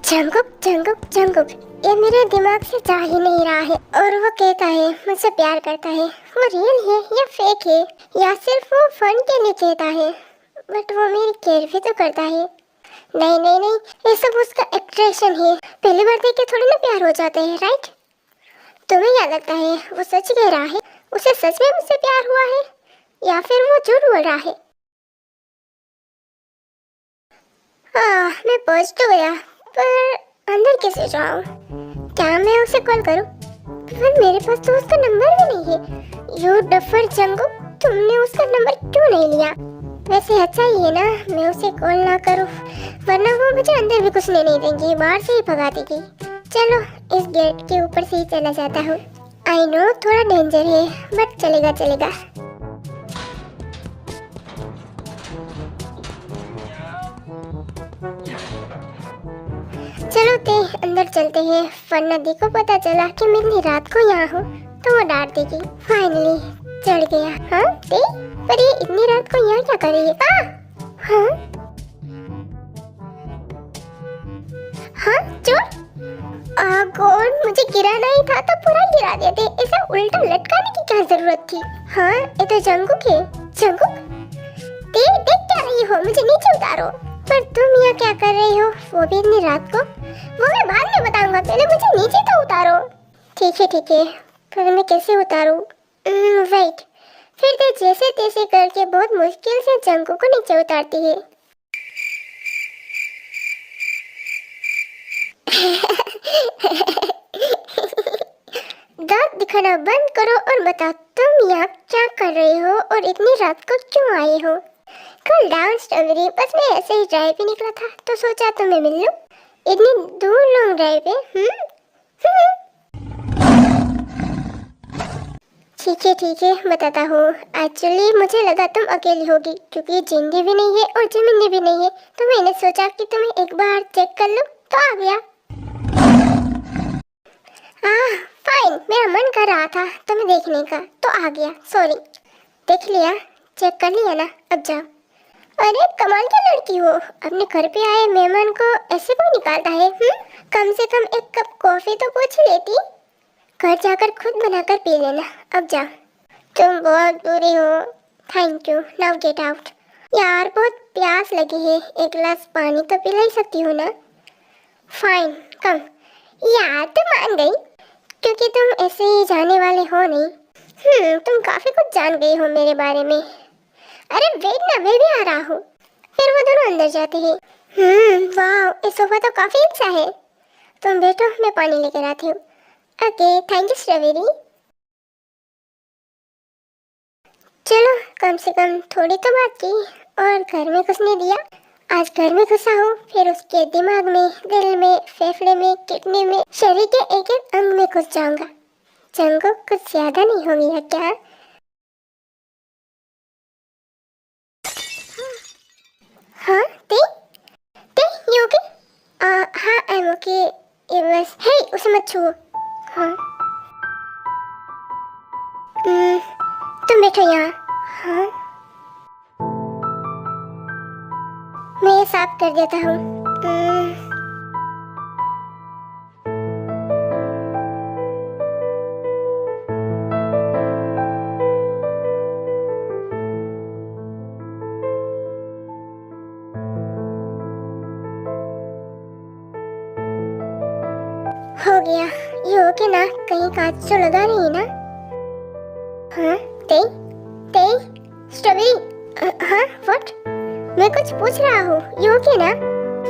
जंगुक जंगुक जंगुक, ये मेरे दिमाग से जा ही नहीं रहा है। और वो कहता है मुझसे प्यार करता है। वो रियल है या फेक है, या सिर्फ वो फन के लिए कहता है? बट वो मेरी केयर भी तो करता है। नहीं नहीं नहीं, ये सब उसका एक्सप्रेशन है। पहली बार देख के थोड़ी ना प्यार हो जाते हैं, राइट? तुम्हें क्या लगता है वो सच कह रहा है? उसे सच में मुझसे प्यार हुआ है या फिर वो झूठ बोल रहा है? मैं पहुंच तो गया, पर अंदर कैसे जाऊं? क्या मैं उसे कॉल करूं? पर मेरे पास तो उसका नंबर भी नहीं है। यू डफर जंगू, तुमने उसका नंबर क्यों नहीं लिया? वैसे अच्छा ही है ना मैं उसे कॉल ना करूं, वरना वो मुझे अंदर भी घुसने नहीं देंगी, बाहर से ही भगा देगी। चलो इस गेट के ऊपर से ही चला जाता हूँ। आई नो थोड़ा डेंजर है, बट चलेगा चलेगा। चलो ते अंदर चलते हैं, वरना दी को पता चला कि मैं इतनी रात को यहाँ हूँ तो वो डांट देगी। फाइनली चढ़ गया। हाँ ते, पर ये इतनी रात को यहाँ क्या कर रही है? हाँ हाँ चोर। गॉड, मुझे गिराना ही था तो पूरा गिरा देते, ऐसा उल्टा लटकाने की क्या जरूरत थी? हाँ ये तो जंगुक है। जंगुक, ते देख क्या रही हो? मुझे नीचे उतारो। पर तुम यहाँ क्या कर रही हो, वो भी इतनी रात को? वो मैं बाद में बताऊंगा, पहले मुझे नीचे तो उतारो। ठीक है, पर मैं कैसे उतारूं? वेट। फिर ते जैसे तैसे करके बहुत मुश्किल से जंगू को नीचे उतारती है। दांत दिखाना बंद करो और बताओ तुम यहाँ क्या कर रहे हो और इतनी रात को क्यों आए हो? कल डाउन स्ट्रॉबेरी, बस मैं ऐसे ही ड्राइव पे निकला था तो सोचा तुम्हें मिल लूं। इतनी दूर लॉन्ग ड्राइव पे? ठीक है बताता हूँ। एक्चुअली मुझे लगा तुम अकेली होगी, क्योंकि जिंदी भी नहीं है और जमीनी भी नहीं है, तो मैंने सोचा कि तुम्हें एक बार चेक कर लूं, तो आ गया। फाइन, मेरा मन कर रहा था तुम्हें देखने का तो आ गया। सॉरी। देख लिया, चेक कर लिया ना, अब जाओ। अरे कमाल की लड़की हो, अपने घर पे आए मेहमान को ऐसे कोई निकालता है? कम से कम एक कप कॉफी तो पूछ लेती। घर जाकर खुद बनाकर पी लेना, अब जाओ। तुम बहुत बुरी हो। Thank you, now get out. यार बहुत प्यास लगी है, एक गिलास पानी तो पिला ही सकती हो ना? फाइन, कम। यार तुम मान गई, क्योंकि तुम ऐसे ही जाने वाले हो नहीं। तुम काफी कुछ जान गई हो मेरे बारे में। अरे वेट ना, मैं भी आ रहा हूँ। फिर वो दोनों अंदर जाते हैं। वाह, ये सोफा तो काफी अच्छा है। तुम बैठो, मैं पानी लेकर आती हूँ। Okay, thank you strawberry. चलो कम से कम थोड़ी तो बात की और घर में घुसने दिया। आज घर में घुसा हूँ, फिर उसके दिमाग में, दिल में, फेफड़े में, किडनी में, शरीर के एक एक अंग में घुस जाऊंगा। जंगू कुछ ज्यादा नहीं हो गया क्या? हाँ ते, यू ओके? हाँ आई एम ओके। ये बस हे, उसे मत छुओ। हाँ तुम बैठो यहाँ। हाँ मैं ये साफ कर देता हूँ। हो गया। ये ओके ना? कहीं कांच तो लगा नहीं ना? हाँ ते, स्ट्रॉबेरी। हाँ व्हाट? मैं कुछ पूछ रहा हूँ, ये ओके ना?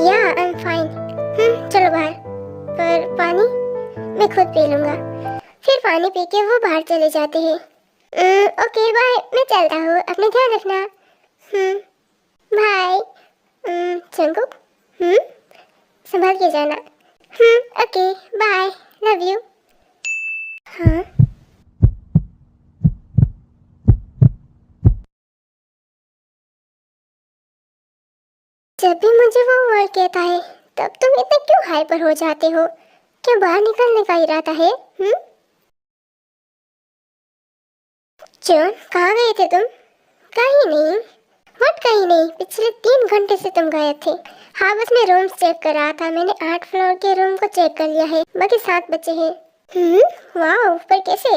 या आई एम फाइन। चलो बाहर। पर पानी मैं खुद पी लूंगा। फिर पानी पी के वो बाहर चले जाते हैं। ओके बाय, मैं चलता हूँ, अपना ध्यान रखना। बाय। जंगू, संभाल के जाना। Okay bye, love you. हाँ जब भी मुझे वो वर्ड कहता है तब तुम इतने क्यों हाइपर हो जाते हो? क्या बाहर निकलने का इरादा है? जॉन, कहाँ गए थे तुम? कहीं नहीं। व्हाट कहीं नहीं, पिछले 3 घंटे से तुम गायब थे। हाँ बस मैं रूम चेक कर रहा था, मैंने 8 फ्लोर के रूम को चेक कर लिया है, बाकी 7 बचे हैं। वाह, पर कैसे?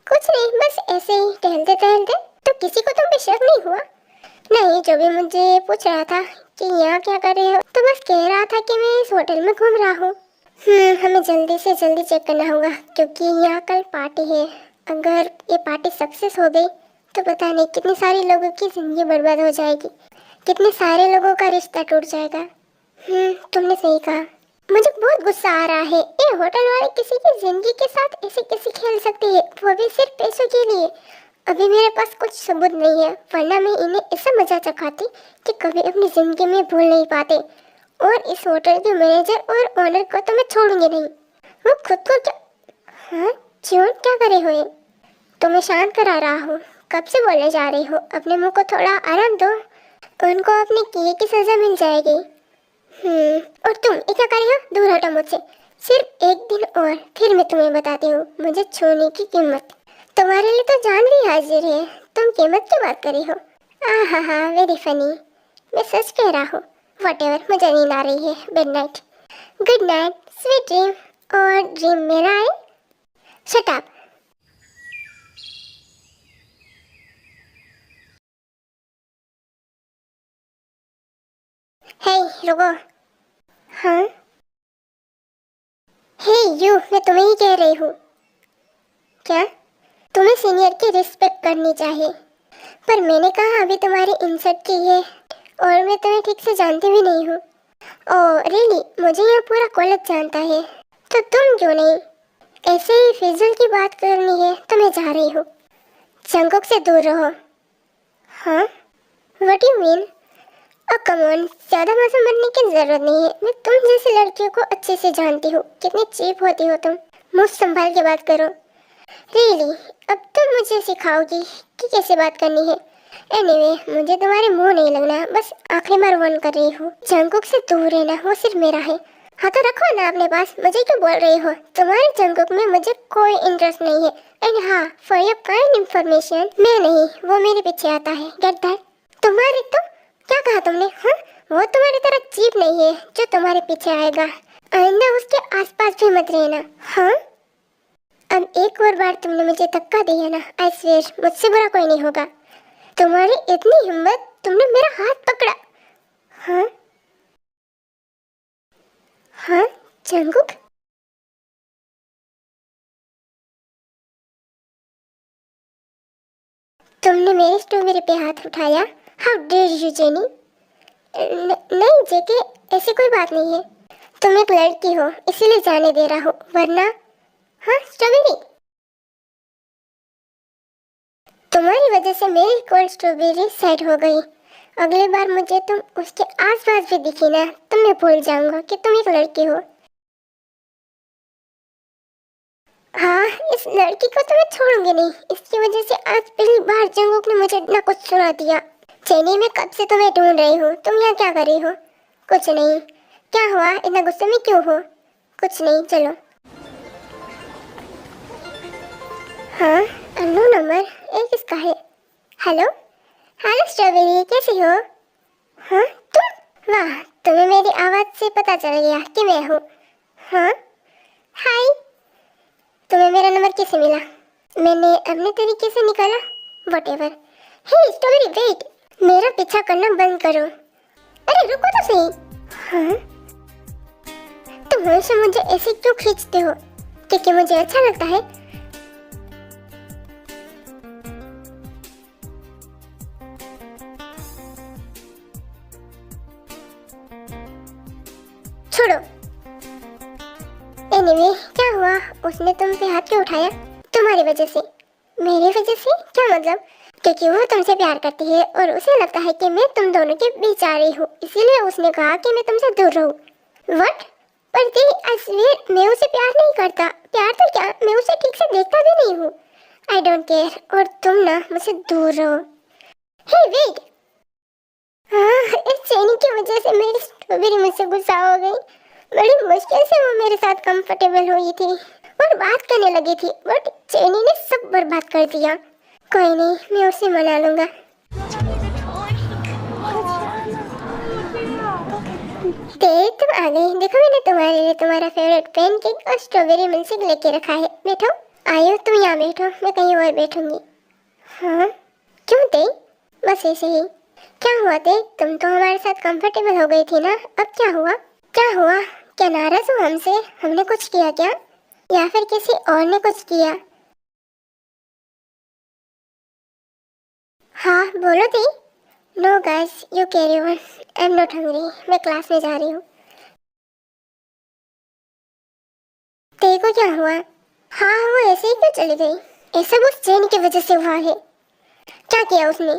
कुछ नहीं, बस ऐसे ही टहलते टहलते। तो किसी को तुम पे शक नहीं हुआ? नहीं, जो भी मुझे पूछ रहा था कि यहाँ क्या कर रहे हो, तो बस कह रहा था कि मैं इस होटल में घूम रहा हूँ। हमें जल्दी से जल्दी चेक करना होगा क्योंकि यहाँ कल पार्टी है। अगर ये पार्टी सक्सेस हो गई तो पता नहीं कितने सारे लोगों की जिंदगी बर्बाद हो जाएगी, कितने सारे लोगों का रिश्ता टूट जाएगा। तुमने सही कहा। मुझे बहुत गुस्सा आ रहा है, ये होटल वाले किसी की जिंदगी के साथ ऐसे कैसे खेल सकते हैं, वो भी सिर्फ पैसों के लिए। अभी मेरे पास कुछ सबूत नहीं है, वरना मैं इन्हें ऐसा मजा चखाती कि कभी अपनी जिंदगी में भूल नहीं पाते। और इस होटल के मैनेजर और ओनर को तो मैं छोड़ूंगी नहीं। वो खुद को क्या क्या करे हुए? तो मैं शांत करा रहा हूँ, कब से बोले जा रही हो? अपने मुंह को थोड़ा आराम दो, उनको अपने किए की सजा मिल जाएगी। और तुम ये क्या कर रही हो? दूर हटो मुझसे, सिर्फ एक दिन और फिर मैं तुम्हें बताती हूँ मुझे छूने की कीमत। तुम्हारे लिए तो जान भी हाजिर है, तुम कीमत की बात कर रही हो? आहा, वेरी फनी। मैं सच कह रहा हूँ। व्हाटएवर, मुझे नींद आ रही है। Good night. Good night, sweet dream. और ड्रीम मेरा है। Shut up. हे रुको। हाँ हे यू, मैं तुम्हें ही कह रही हूँ। क्या? तुम्हें सीनियर की रिस्पेक्ट करनी चाहिए। पर मैंने कहा अभी तुम्हारी इंसल्ट की है और मैं तुम्हें ठीक से जानती भी नहीं हूँ। Oh really? मुझे यहाँ पूरा कॉलेज जानता है, तो तुम क्यों नहीं? ऐसे ही फिजूल की बात करनी है तो मैं जा रही हूँ। जंगकुक से दूर रहो। हाँ, what you mean? Come on, ज़्यादा मजा मरने की जरूरत नहीं है। मैं तुम जैसी लड़कियों को अच्छे से जानती हूँ, कितनी चीप होती हो तुम। मुझ संभाल के बात करो। रियली? अब तुम मुझे सिखाओगी कि कैसे बात करनी है। एनीवे, मुझे तुम्हारे मुंह नहीं लगना, बस आखिरी बार वार्न कर रही हूँ। जंगकुक से दूर रहना, वो सिर्फ मेरा है। हाँ तो रखो ना अपने पास, मुझे क्यों बोल रही हो? तुम्हारे जंगकुक में मुझे कोई इंटरेस्ट नहीं है। एंड हाँ, फॉर योर काइंड इंफॉर्मेशन, मैं नहीं, वो मेरे पीछे आता है। Get that? तुम्हारे तो क्या कहा तुमने? हाँ, वो तुम्हारी तरह चीप नहीं है जो तुम्हारे पीछे आएगा। आइंदा उसके आसपास भी मत रहना। हाँ, अब एक और बार तुमने मुझे धक्का दिया ना, आई स्वेयर मुझसे बुरा कोई नहीं होगा। तुम्हारी इतनी हिम्मत, तुमने मेरा हाथ पकड़ा। हाँ हाँ जंगकुक, तुमने मेरी स्ट्रॉबेरी पे हाथ उठाया? How dare you Jenny? नहीं जेके, ऐसी कोई बात नहीं है। तुम एक लड़की हो इसीलिए जाने दे रहा हूँ, वरना। हाँ स्ट्रॉबेरी, तुम्हारी वजह से मेरी कोल्ड स्ट्रॉबेरी सेट हो गई। अगली बार मुझे तुम उसके आसपास भी दिखी ना तो मैं भूल जाऊंगा कि तुम एक लड़की हो। हाँ, इस लड़की को तो मैं छोड़ूंगी नहीं। इसकी वजह से आज पहली बार जंगकुक ने मुझे इतना कुछ सुना दिया। चेन्नई में कब से तुम्हें ढूंढ रही हूँ, तुम यहाँ क्या कर रही हो? कुछ नहीं। क्या हुआ, इतना गुस्से में क्यों हो? कुछ नहीं, चलो। हाँ, अननोन नंबर, ये किसका है? हेलो हेलो स्ट्रॉबेरी, कैसी हो? हाँ तुम? वाह, तुम्हें मेरी आवाज़ से पता चल गया कि मैं हूँ। हाँ हाय, तुम्हें मेरा नंबर कैसे मिला? मैंने अपने तरीके से निकाला। व्हाटएवर। हे स्ट्रॉबेरी वेट, मेरा पीछा करना बंद करो। अरे रुको तो सही। हाँ, तुम हमेशा मुझे ऐसे क्यों खींचते हो? क्योंकि मुझे अच्छा लगता है। छोड़ो। एनीवे, क्या हुआ? उसने तुम पे हाथ क्यों उठाया? तुम्हारी वजह से। मेरी वजह से? क्या मतलब? क्योंकि वो तुमसे प्यार करती है और उसे लगता है कि मैं तुम दोनों के बीच आ रही हूँ, इसीलिए उसने कहा कि मैं तुमसे दूर रहूँ। व्हाट? पर दी, आई स्वेयर मैं उसे प्यार नहीं करता। प्यार तो क्या, मैं उसे ठीक से देखता भी नहीं हूँ। आई डोंट केयर, और तुम ना मुझसे दूर रहो। हे वेट। हाँ, इस चेनी की वजह से मेरी स्ट्रॉबेरी मुझसे गुस्सा हो गई। बड़ी मुश्किल से वो मेरे साथ कंफर्टेबल हुई थी और बात करने लगी थी, बट चेनी ने सब बर्बाद कर दिया। कोई नहीं, मैं उसे मना लूंगा। तुम आ गई। देखो मैंने तुम्हारे लिए तुम्हारा फेवरेट पेनकेक और स्ट्रॉबेरी मिल्कशेक लेके रखा है। बैठो। आयो तुम यहाँ बैठो, मैं कहीं और बैठूंगी। हाँ क्यों ते? बस ऐसे ही। क्या हुआ ते? तुम तो हमारे साथ कंफर्टेबल हो गई थी ना, अब क्या हुआ? क्या हुआ? क्या नाराज हो हमसे? हमने कुछ किया क्या, या फिर किसी और ने कुछ किया? हाँ बोलो ते। No guys you carry on, I am not hungry, मैं क्लास में जा रही हूँ। ते को क्या हुआ? हाँ वो ऐसे ही क्यों चली गई? ये सब उस चेन की वजह से हुआ है। क्या किया उसने?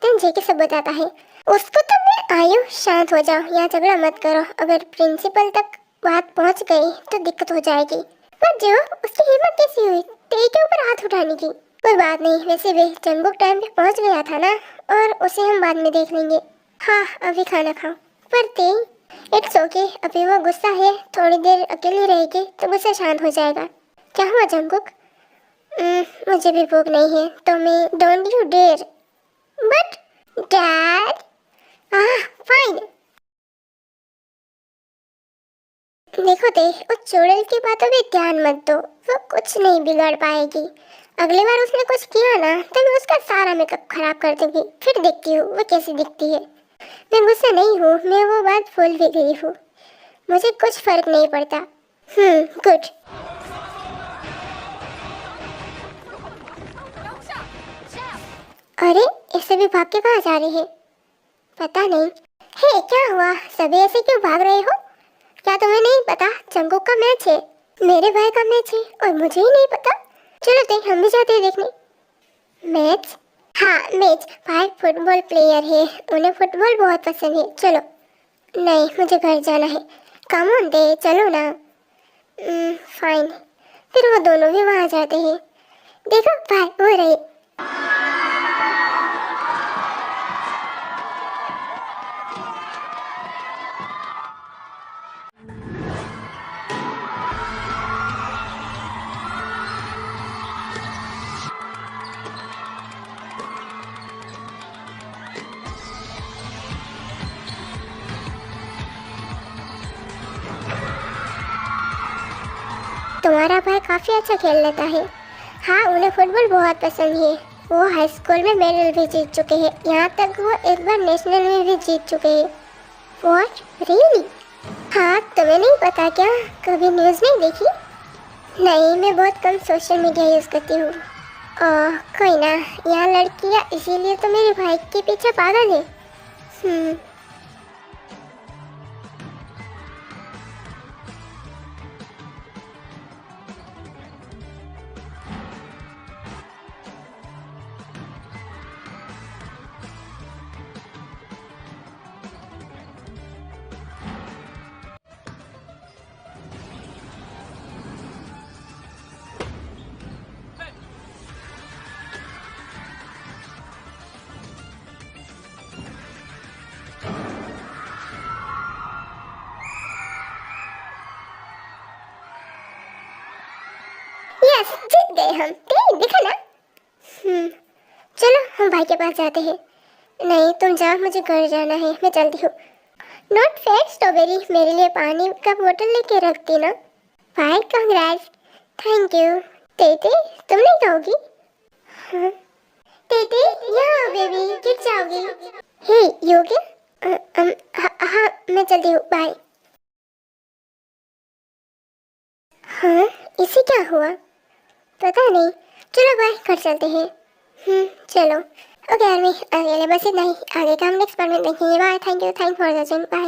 तुम जे के सब बताता है उसको। तो मैं आयु शांत हो जाओ, यहाँ झगड़ा मत करो। अगर प्रिंसिपल तक बात पहुँच गई तो दिक्कत हो जाएगी। पर जो उसकी हिम्मत कैसी हुई तेरे के ऊपर हाथ उठाने की? कोई बात नहीं, वैसे भी जंगुक टाइम पे पहुँच गया था ना, और उसे हम बाद में देख लेंगे। हाँ अभी खाना खाओ। पर ते इट्स ओके, अभी वो गुस्सा है, थोड़ी देर अकेली रहेगी तो गुस्सा शांत हो जाएगा। क्या हुआ जंगुक? मुझे भी भूख नहीं है तो मैं don't you dare. But dad. Fine. देखो ते उस चुड़ैल की बातों पे ध्यान मत दो, वो कुछ नहीं बिगाड़ पाएगी। अगली बार उसने कुछ किया ना तो मैं उसका सारा मेकअप खराब कर दूंगी, फिर देखती हूँ वो कैसी दिखती है। मैं गुस्सा नहीं हूँ, मैं वो बात भूल भी गई हूँ, मुझे कुछ फर्क नहीं पड़ता। गुड। अरे ऐसे भी भाग के कहाँ जा रही है? पता नहीं। हे क्या हुआ, सभी ऐसे क्यों भाग रहे हो? क्या तुम्हें नहीं पता जंगुक का मैच है? मेरे भाई का मैच है और मुझे ही नहीं पता। चलो देख हम भी जाते हैं देखने। मैच? हाँ मैच। भाई फुटबॉल प्लेयर है, उन्हें फुटबॉल बहुत पसंद है। चलो। नहीं मुझे घर जाना है। कम ऑन दे चलो ना। फाइन। फिर वो दोनों भी वहाँ जाते हैं। देखो भाई वो रही। तुम्हारा भाई काफ़ी अच्छा खेल लेता है। हाँ उन्हें फुटबॉल बहुत पसंद है। वो हाई स्कूल में मेडल भी जीत चुके हैं, यहाँ तक वो एक बार नेशनल में भी जीत चुके हैं। What really? हाँ तुम्हें नहीं पता क्या, कभी न्यूज़ नहीं देखी? नहीं मैं बहुत कम सोशल मीडिया यूज़ करती हूँ। कोई ना, यहाँ लड़कियाँ इसीलिए तो मेरे भाई के पीछे पागल है। हम्म। यस जीत गए हम, देखा ना। चलो हम भाई के पास जाते हैं। नहीं तुम जाओ, मुझे घर जाना है, मैं चलती हूँ। नॉट फेयर स्ट्रॉबेरी, मेरे लिए पानी का बोतल लेके रखती ना। भाई कंग्रेट्स। Thank you. तेते तुम नहीं खाओगी? हाँ। तेते यहाँ बेबी, गिर जाओगी। हे यू ओके? हाँ मैं चलती हूँ, बाय। हाँ इसे क्या हुआ? पता नहीं। चलो बाय, घर चलते हैं। चलो। ओके आर्मी, अगले बस इतना ही, आगे का हम नेक्स्ट पार्ट में देखेंगे। Bye, thank you, thank for watching, bye.